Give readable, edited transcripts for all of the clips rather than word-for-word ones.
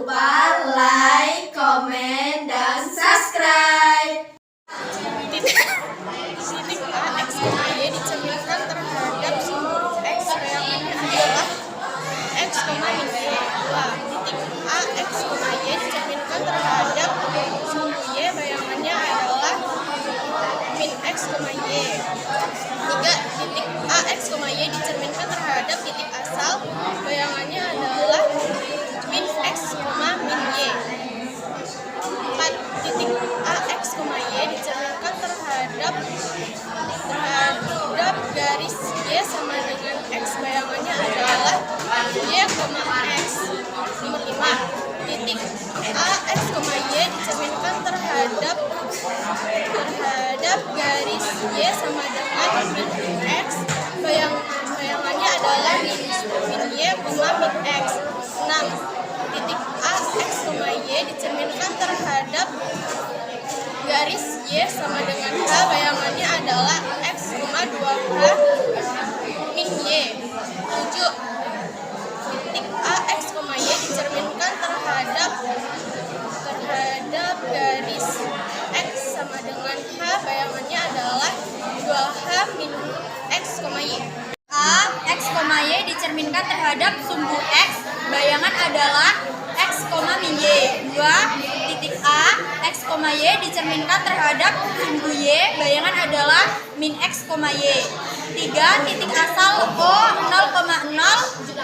lupa like, komen, dan subscribe. Titik A, X, Y dicerminkan terhadap sumbu X bayangannya adalah X, min Y. 2. Titik A, X, Y dicerminkan terhadap sumbu Y bayangannya adalah min X, Y. 3. Titik A, X, Y dicerminkan terhadap titik asal bayangannya adalah min X, min Y. 4. Titik A, X, Y dicerminkan terhadap garis Y sama dengan X bayangannya adalah Y, X. Nomor 5. Titik A, X, Y dicerminkan terhadap garis Y sama dengan min X bayangannya adalah min Y, min X. 6. Titik A, X, Y dicerminkan terhadap garis Y sama dengan H bayangannya adalah X, 2H min Y. 7. Titik A, X, Y dicerminkan terhadap garis X sama dengan H bayangannya adalah 2H min X, Y. A, X, Y dicerminkan terhadap sumbu X, bayangan adalah X, min Y. 2. Titik A, X, Y dicerminkan terhadap sumbu Y, bayangan adalah min X, Y. 3. Titik asal O 0,0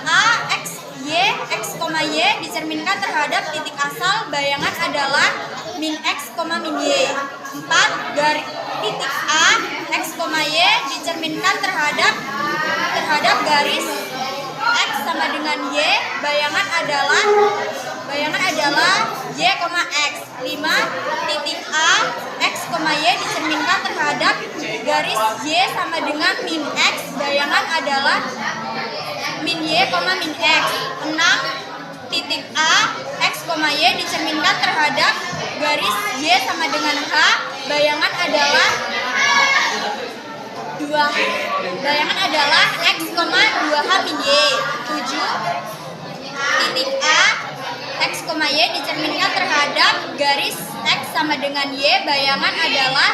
A, X, Y dicerminkan terhadap titik asal bayangan adalah min X, min Y. 4. Dari titik A, X, Y dicerminkan terhadap garis X sama dengan Y, bayangan adalah Y, X. 5. Titik A, X, Y dicerminkan terhadap garis Y sama dengan min X, bayangan adalah min Y, min X. 6. Titik A, X, Y dicerminkan terhadap garis Y sama dengan H, bayangan adalah X, 2H min Y. 7. Titik A, X, Y dicerminkan terhadap garis X sama dengan Y, bayangan adalah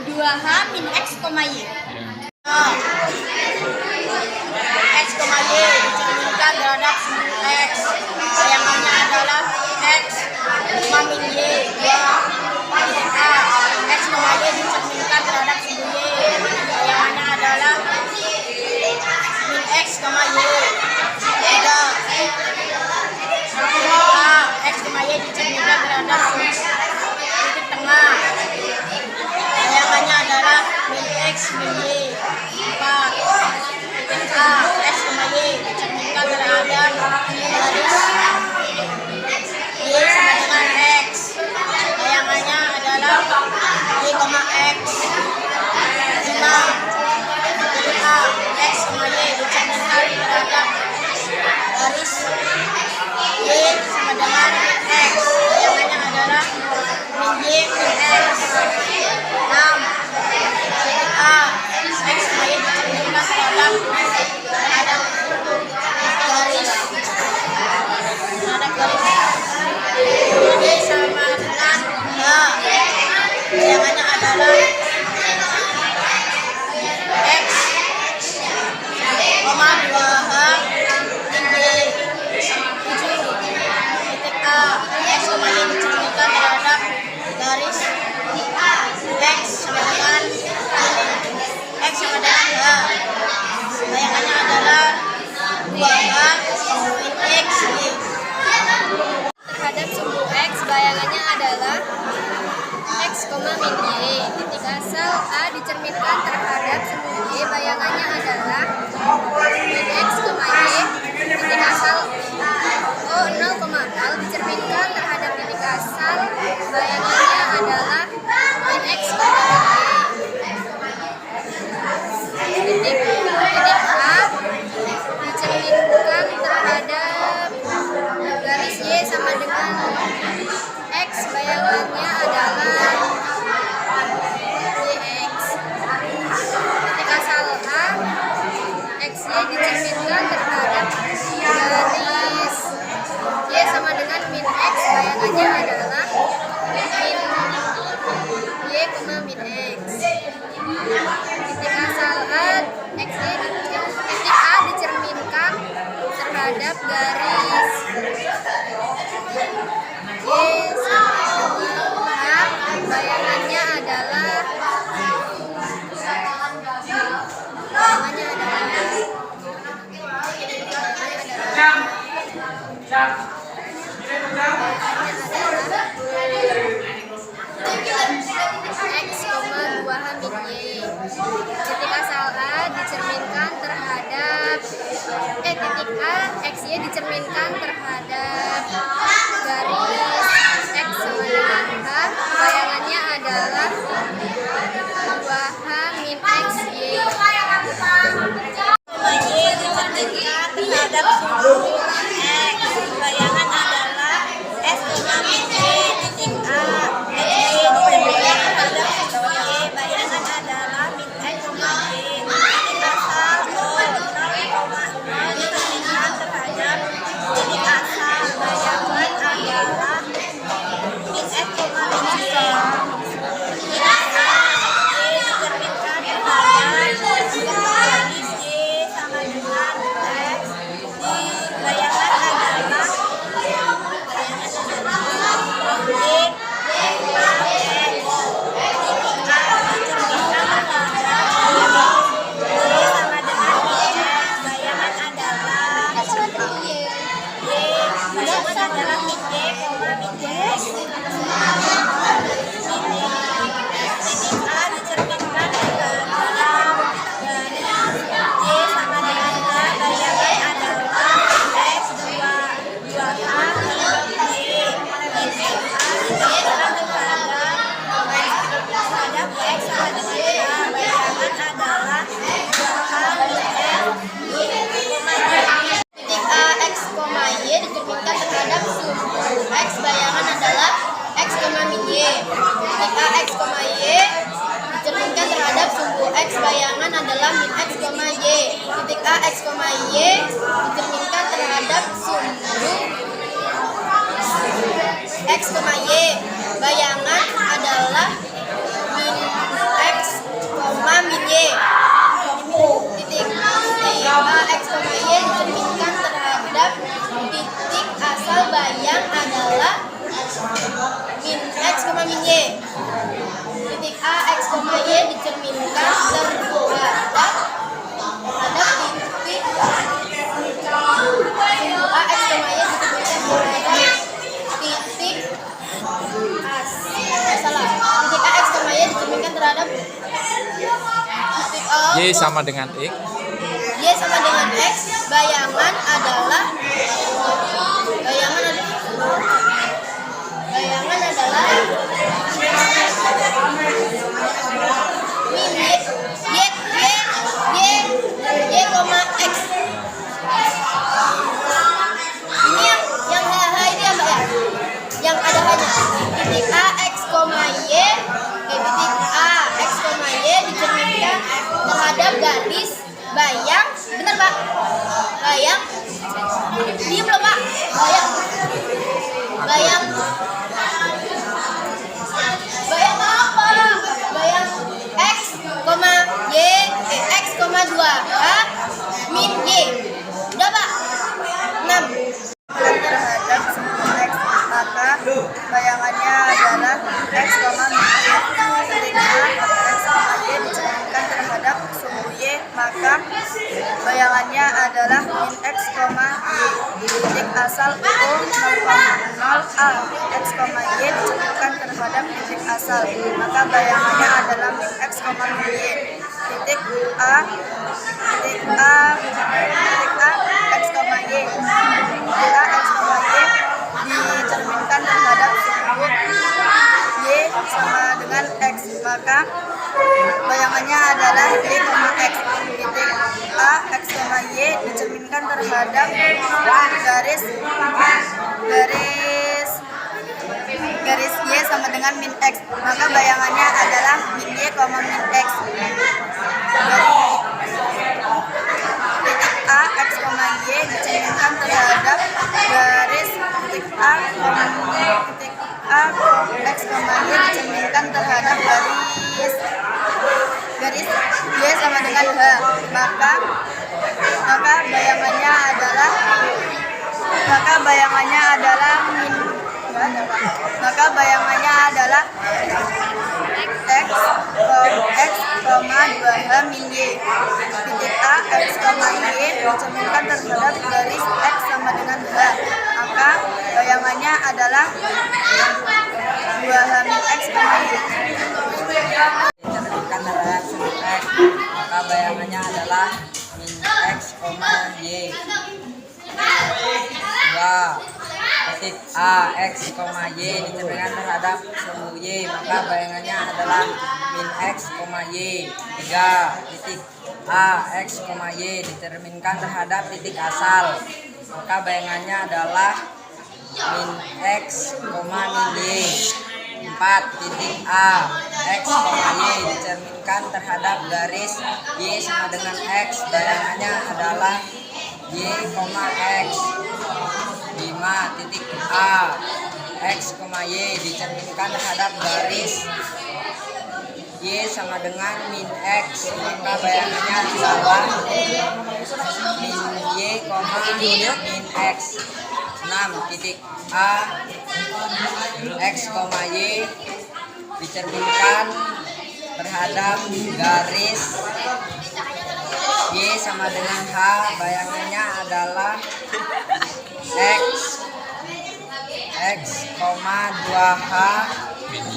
2H min X, Y. X, Y dicerminkan terhadap sumbu X bayangannya adalah X, min Y. 2. Titik A, X, Y dicerminkan terhadap sumbu Y bayangannya adalah min X, Y. 3. Titik A, X, Y dicerminkan terhadap sumbu titik tengah bayangannya adalah min X, min Y. 4. Titik A, X, Y dicerminkan terhadap garis Y sama dengan X bayangannya adalah Y, X. 5. Titik A, X, Y dicerminkan terhadap garis Y sama dengan X bayangannya adalah min Y, min X. 6. Titik A, X, Y dicerminkan terhadap garis Y sama dengan H bayangannya adalah X, 2H min Y. 7. Titik A, X, Y dicerminkan terhadap garis X sama dengan H bayangannya adalah 2H min X, Y. Terhadap sumbu X, bayangannya adalah X, min Y. Titik asal A dicerminkan terhadap sumbu Y, bayangannya adalah min X, Y. Titik asal O 0,0 dicerminkan terhadap titik asal bayangannya adalah min X, Y. Titik A dicerminkan terhadap garis Y sama dengan X, bayangannya adalah YX. Titik asal A, XY dicerminkan terhadap garis 2 min Y. Titik asal A dicerminkan terhadap titik A X Y dicerminkan terhadap garis X sama dengan H. Bayangannya adalah 2H min X Y. Y dicerminkan terhadap sumbu X. Bayangan adalah S, min Y titik A. X Y dicerminkan terhadap sumbu Y. Bayangan adalah min X, Y. Titik asal O 0,0 dicerminkan terhadap titik asal. Bayangan adalah min X, min Y. Bayangan adalah min X, Y. Titik A, X, Y dicerminkan terhadap sumbu X, Y. Bayangan adalah min X, min Y. Titik A, X, Y dicerminkan terhadap titik asal bayang adalah min X, min Y. Titik A, X, Y dicerminkan terhadap titik sumbu A, X, Y dicerminkan terhadap titik titik A, X, Y dicerminkan terhadap titik O. Y sama dengan X. Y sama dengan X. Bayangan adalah X. Ini yang H ini ya Mbak ya? Yang ada hanya titik A, X, Y. Titik A, X, Y dicerminkan terhadap garis bayang. Benar Pak? Bayang. Diam loh Pak. Bayang apa? Bayang X, Y, X, 2H min Y. Udah Pak? 6. Terhadap sumbu X, maka bayangannya adalah X, min Y. Ketika X, Y dicerminkan terhadap sumbu Y, maka bayangannya adalah min X, Y. Titik asal O 0,0A. X, Y dicerminkan terhadap titik asal, maka bayangannya adalah min X, min Y. Titik A, X, Y. Dicerminkan terhadap sumbu Y sama dengan X, maka bayangannya adalah Y, X. Titik A, X, Y dicerminkan terhadap garis Y sama dengan min X, maka bayangannya adalah min Y, min X. Titik A, X, Y dicerminkan terhadap garis titik A, X, Y dicerminkan terhadap garis Y sama dengan H, maka bayangannya adalah X, 2H min Y. Titik A, X, Y dicerminkan terhadap garis X sama dengan H, maka bayangannya adalah 2H min X, Y. Dicerminkan terhadap sumbu X, maka bayangannya adalah min X, Y. 2. Titik A, X, Y dicerminkan terhadap sumbu Y, maka bayangannya adalah min X, Y. 3. Titik A, X, Y dicerminkan terhadap titik asal, maka bayangannya adalah min X, min Y. 4. Titik A, X, Y dicerminkan terhadap garis Y sama dengan X, bayangannya adalah Y, X. 5. Titik A, X, Y dicerminkan terhadap garis Y sama dengan min X, maka bayangannya adalah min Y, min X. 6. Titik A, X, Y dicerminkan terhadap garis Y sama dengan H, bayangannya adalah X, 2H min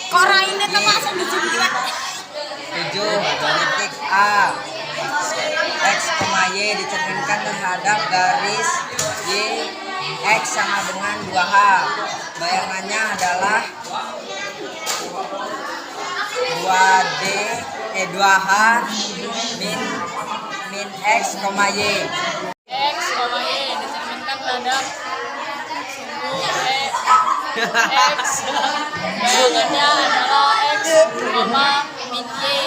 Korainnya tuh langsung dijumlah. 7. Titik A, X, Y dicerminkan terhadap garis Y X sama dengan 2H, bayangannya adalah 2H min X, Y. X, Y dicerminkan terhadap sumbu X, bayangannya adalah X, min Y.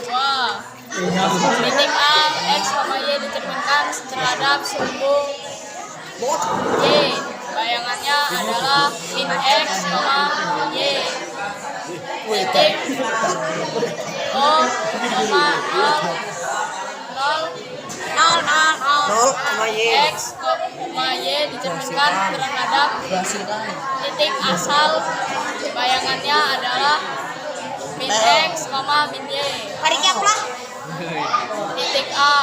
2. Titik A, X, Y dicerminkan terhadap sumbu Y, bayangannya adalah min X, Y. Titik O, 0, X, Y dicerminkan terhadap titik asal, bayangannya adalah min X, min Y. Titik A,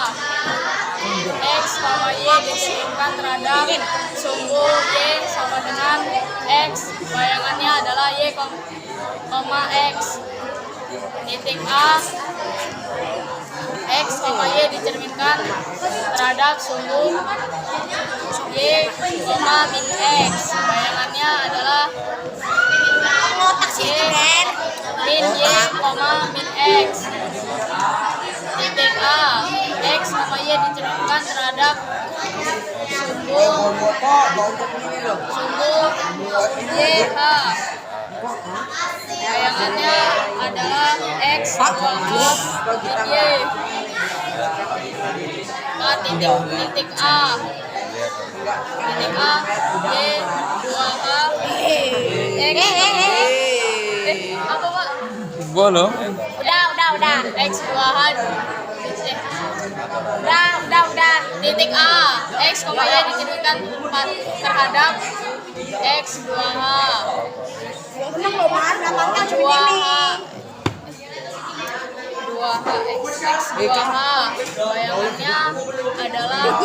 X, Y dicerminkan terhadap sumbu Y sama dengan X, bayangannya adalah Y, X. Titik A, X, Y dicerminkan terhadap sumbu Y, min X, bayangannya adalah Y, min Y, min X. Titik A, X, Y dicerminkan terhadap sumbu YH, bayangannya adalah X, 2H min Y. Titik A, Y, 2H X. Apa Pak? Bono. Udah. X, 2H. Udah. Titik A, X, Y dicerminkan terhadap X, 2H. 2H, X, 2H, bayangannya adalah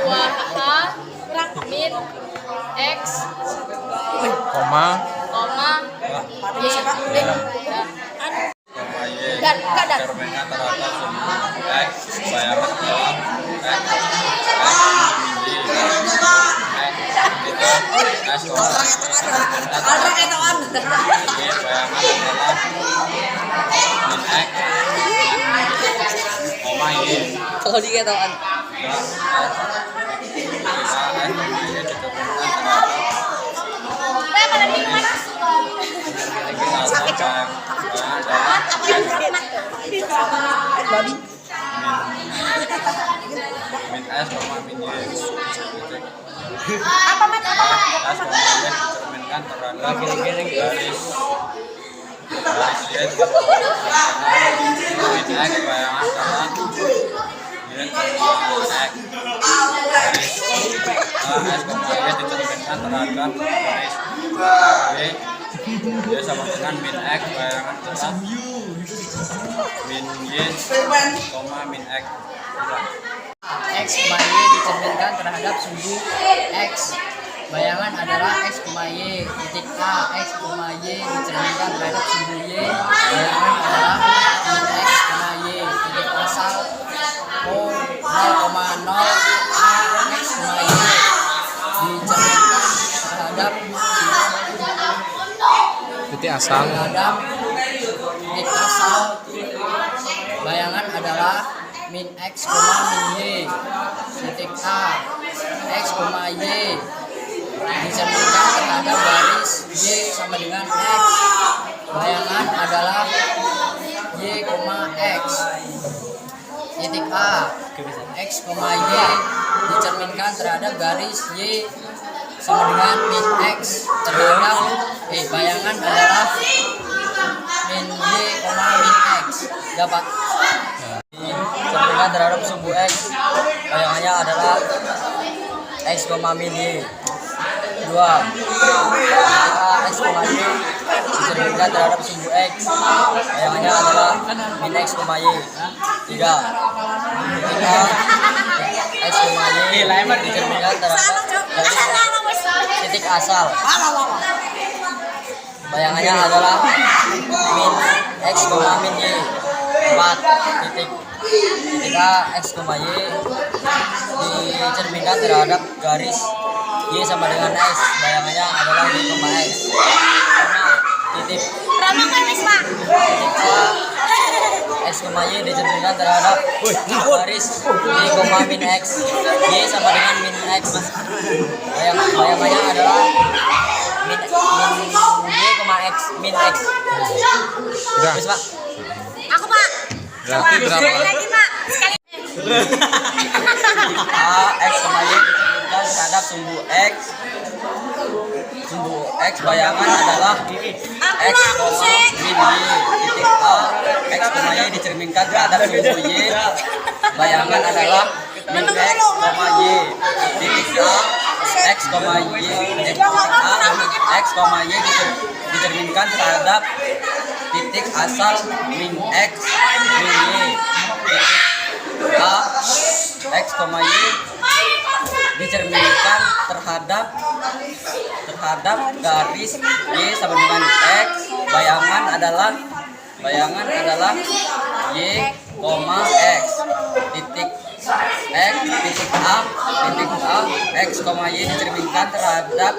2H min X, Koma. Y. Dan Cerminkan terhadap sumbu X, bayangan dalam Kalau dikatakan min S, min Y. Apa mat? Cerminkan terhadap garis Y min X, bayangan dalam garis S, Y dicerminkan terhadap garis Y sama dengan min X, bayangan dalam min Y, min X. X, Y dicerminkan terhadap sumbu X. Bayangan adalah X, Y. Titik A, X, Y dicerminkan terhadap sumbu Y. Bayangan adalah min X, Y. Titik asal O 0,0 A, X, Y dicerminkan terhadap Titik asal. titik asal. Bayangan adalah min X, min Y. Titik A, X, Y dicerminkan terhadap garis Y sama dengan X. Bayangan adalah Y, X. Titik A, X, Y dicerminkan terhadap garis Y sama dengan min X terhadap bayangan adalah min Y, min X. Dapat dicerminkan terhadap sumbu X. Bayangannya adalah X, min Y. 2. X, Y dicerminkan terhadap sumbu X. Bayangannya adalah min X, Y. 3. X, Y dicerminkan terhadap titik asal. Bayangannya adalah min X, min Y. 4. Titik A, X, Y dicerminkan terhadap garis Y sama dengan X. Bayangannya adalah Y, X. 5. Titik titik A, X, Y dicerminkan terhadap garis Y, min X. Y sama dengan min X. Bayangannya adalah min Y, X, min X. Udah. Terus, Pak. Aku, Pak. Berarti berapa? Sekali lagi, Pak. Sekali. A, X, Y dicerminkan terhadap sumbu X. Sumbu X bayangan adalah X, min Y. Titik A, X, Y dicerminkan terhadap sumbu Y. Bayangan adalah min X, Y. Titik A, X, Y. Titik A, X, Y dicerminkan terhadap titik asal min X, min Y. Titik A, X, Y dicerminkan terhadap garis Y sama dengan X. Bayangan adalah Y, X. Titik X, titik A, X, Y dicerminkan terhadap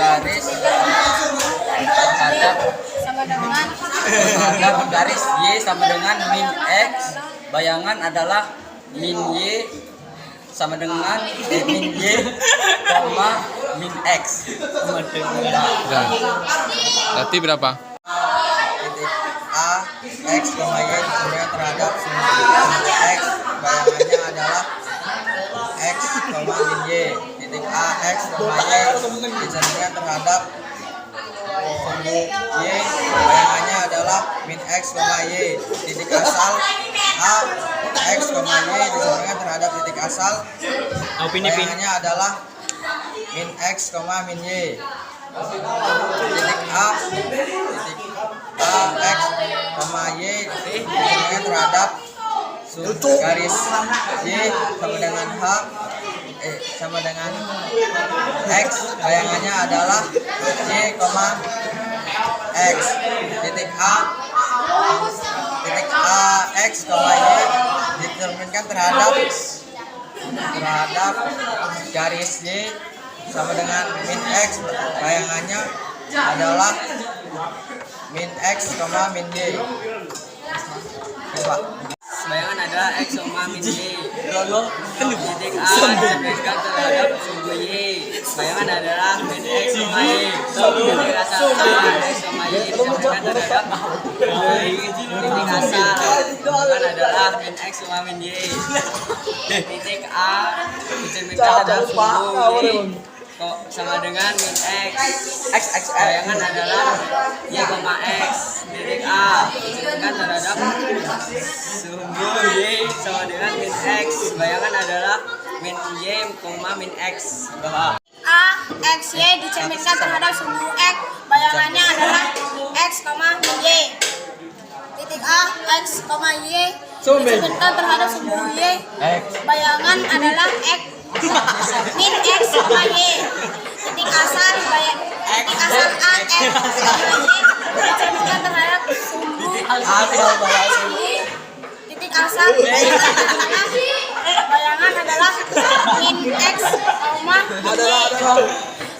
garis Y sama dengan min X. Bayangan adalah min Y sama dengan min Y, min X. Udah. Berarti berapa? Titik A, X, Y dicerminkan terhadap sumbu X. Bayangannya adalah X, min Y. Titik A, X, Y dicerminkan terhadap sumbu Y. Bayangannya adalah min X, Y. Titik asal A, X, Y dicerminkan terhadap titik asal. Bayangannya adalah min X, min Y. Titik A, X, Y dicerminkan terhadap garis Y sama dengan sama dengan X. Bayangannya adalah Y, X. Titik A, X, Y dicerminkan terhadap garis Y sama dengan min X. Bayangannya adalah min X, min Y. Coba. Bayangan adalah X, min Y. Titik A dicerminkan terhadap sumbu Y. Bayangan adalah min X, Y. Titik asal A, X, Y dicerminkan terhadap titik asal. Bayangan adalah min X, min Y. Titik A dicerminkan terhadap sumbu Y sama dengan min X. Bayangan adalah Y, X. Titik A dicerminkan terhadap sumbu Y sama dengan min X. Bayangan adalah min Y, min X. A, X, Y dicerminkan terhadap sumbu X. Bayangannya adalah X, min Y. Titik A, X, Y dicerminkan terhadap sumbu Y. Bayangan adalah X min X koma Y. Titik asal A X koma Y dicerminkan terhadap sumbu Y. Titik asal bayangan adalah min X koma Y.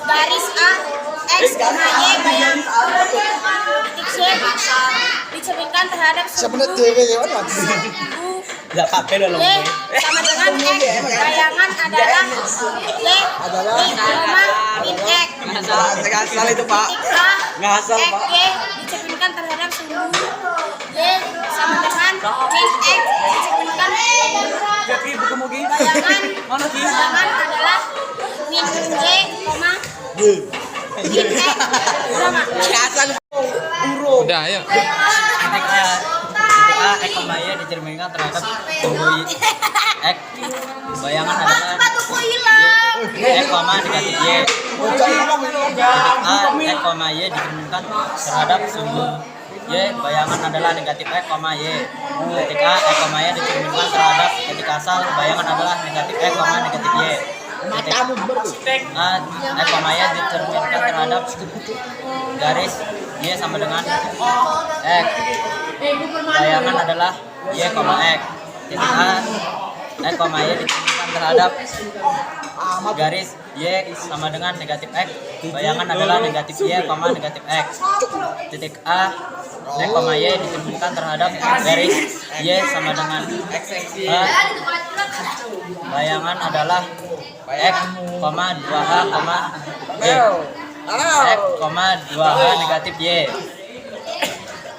Garis A X koma Y bayangan titik C dicerminkan terhadap sumbu Y sama dengan X. Bayangan adalah Y koma min X. Ngasal itu Pak. Titik A Ngasal X Pak. Y dicerminkan terhadap sumbu Y sama dengan min X dicerminkan bayangan adalah min Y koma min X sama. Udah, ayo. Titik A X koma Y dicerminkan terhadap sumbu X. Bayangan adalah X koma negatif Y. Titik A X koma Y dicerminkan terhadap sumbu Y. Bayangan adalah negatif X koma Y. Titik A X koma Y dicerminkan terhadap titik asal. Bayangan adalah negatif X koma negatif Y. Titik A X koma Y dicerminkan terhadap garis Y sama dengan X. Bayangan adalah Y koma X. Titik A X koma Y dicerminkan terhadap garis Y sama dengan negatif X. Bayangan adalah negatif Y koma negatif X. Titik A X koma Y dicerminkan terhadap garis Y sama dengan X. Bayangan adalah X koma 2H koma Y. X koma 2H negatif Y.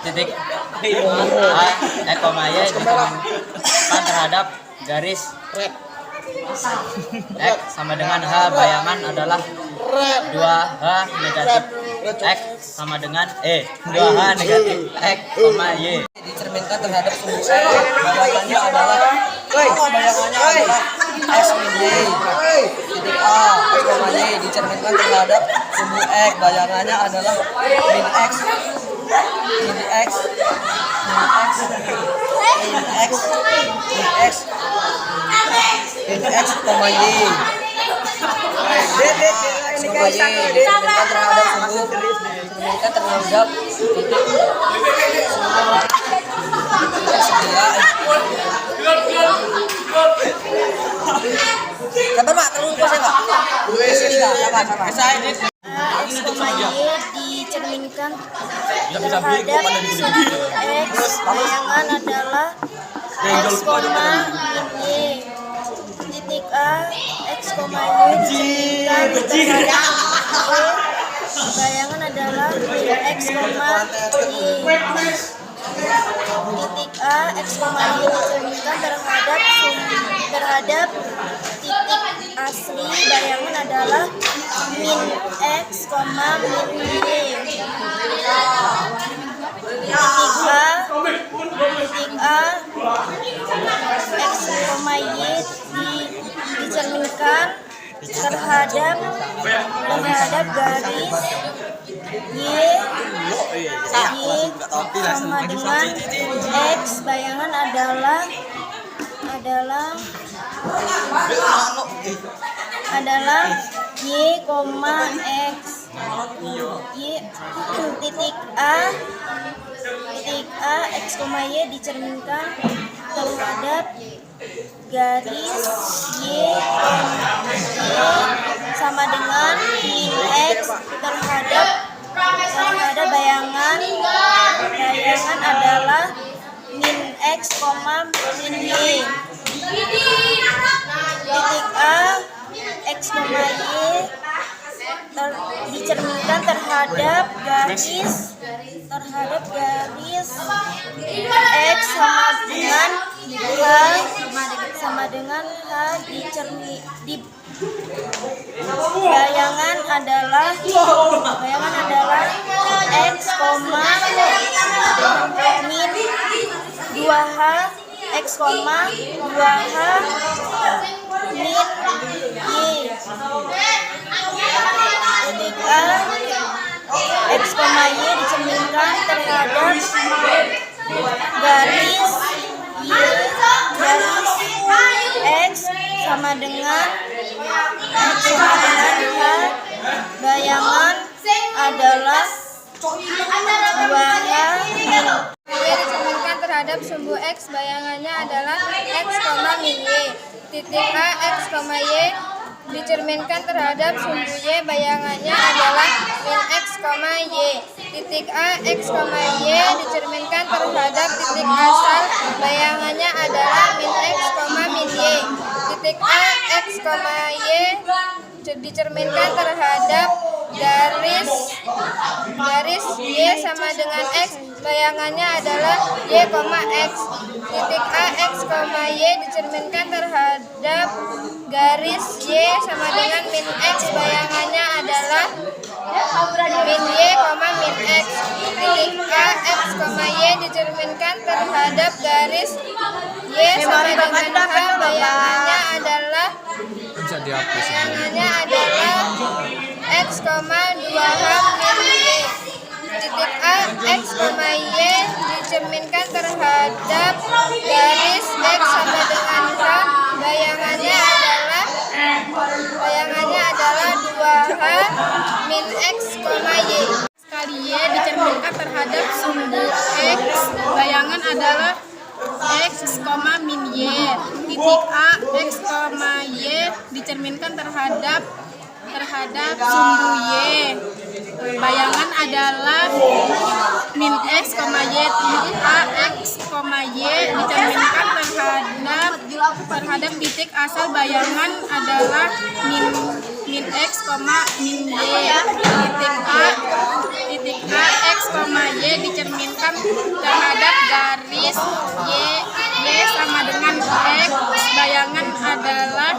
Titik A X koma Y dicerminkan terhadap garis X sama dengan H. Bayangan adalah 2H negatif X sama dengan 2H negatif X koma Y dicerminkan terhadap sumbu X. Bayangannya adalah X min Y. Titik A X koma Y dicerminkan terhadap sumbu X. Bayangannya adalah min X min X min X min X min X min X koma Y. Sumbu Y dicerminkan terhadap sumbu dicerminkan terhadap titik sabar Pak, terlalu pas ya Pak. Sabar. X koma Y dicerminkan terhadap sumbu X. Bayangan adalah X koma min Y. Titik A X koma Y dicerminkan terhadap Y. Bayangan adalah min X koma Y. Titik A X koma Y dicerminkan terhadap titik asli. Bayangan adalah min X koma min Y. Titik A X koma Y dicerminkan terhadap garis Y sama dengan X. Bayangan adalah Y koma X. Titik A X koma Y dicerminkan terhadap garis Y sama dengan min X terhadap bayangan adalah min X koma min Y. Titik A X koma Y dicerminkan terhadap garis X sama dengan H bayangan adalah X koma min 2H X koma 2H min Y. Titik A X koma Y dicerminkan terhadap garis Y garis X sama dengan X sama dengan H. Bayangan adalah 2H min Y dicerminkan terhadap sumbu X. Bayangannya adalah X, min Y. Titik A, X, Y dicerminkan terhadap sumbu Y. Bayangannya adalah min X, Y. Titik A, X, Y dicerminkan terhadap titik asal. Bayangannya adalah min X, min Y. Titik A, X, Y dicerminkan terhadap garis Y sama dengan X. Bayangannya adalah Y, X. Titik A, X, Y dicerminkan terhadap garis Y sama dengan min X. Bayangannya adalah min Y, min X. Titik A, X, Y dicerminkan terhadap garis Y sama dengan H. Bayangannya adalah X, 2H min Y. Titik A, X, Y dicerminkan terhadap garis X sama dengan H. Bayangannya adalah 2H min X, Y. Kali Y dicerminkan terhadap sumbu X. Bayangan adalah X, min Y. Titik A, X, Y dicerminkan terhadap sumbu Y. Bayangan adalah min X, Y. Titik A, X, Y dicerminkan terhadap titik asal. Bayangan adalah min X, min Y. Titik A, X, Y dicerminkan terhadap garis Y sama dengan X. Bayangan adalah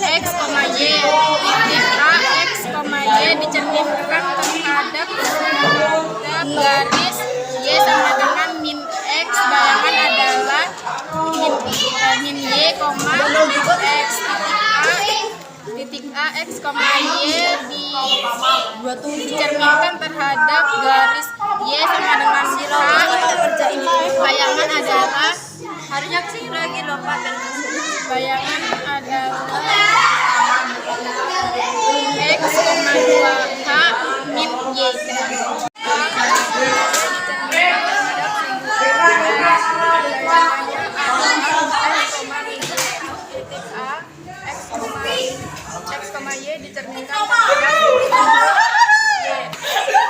X, Y. Titik A, X, Y dicerminkan terhadap garis Y sama dengan min X. Bayangan adalah min Y, min X. Titik A, X, Y dicerminkan terhadap garis Y sama dengan H. Bayangan adalah bayangan adalah X, 2H min Y. Y dicerminkan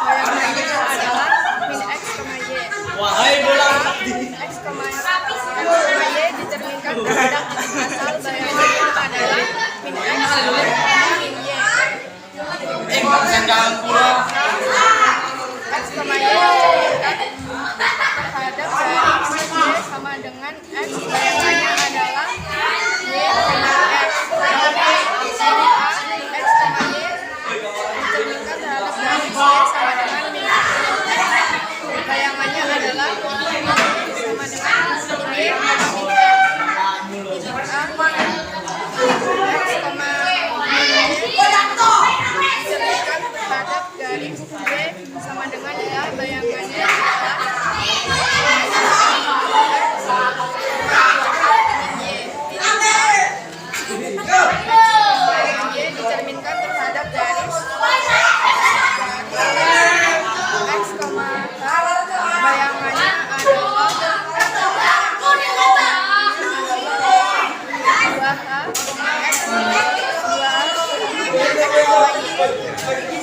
bayangannya adalah min X, Y. Wahai bola X, Y dicerminkan terhadap titik asal. Bayangannya adalah min X, min Y. X, Y dicerminkan terhadap garis Y sama dengan X. Bayangannya adalah Y, X. Bayangannya adalah sama dengan ya. Bayangannya dicerminkan terhadap garis X, bayangannya adalah 2H X, 2H